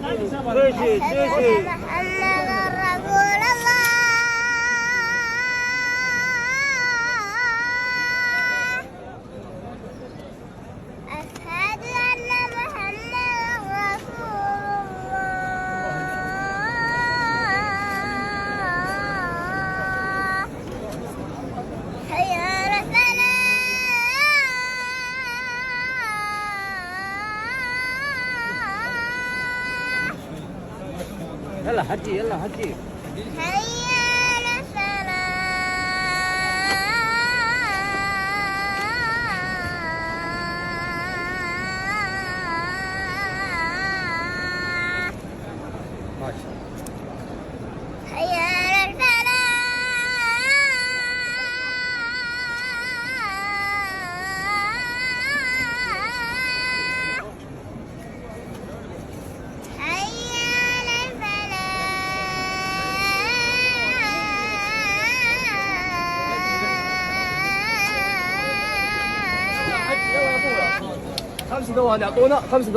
ماشي ماشي. محمد رسول الله. أشهد أن محمد رسول الله. حي على الصلاة. يلا حجي يلا حجي. حي على الصلاة. ما شاء الله. حي على الفلاح. حي على الفلاح. 5 دقائق يعطونا 5 دقائق.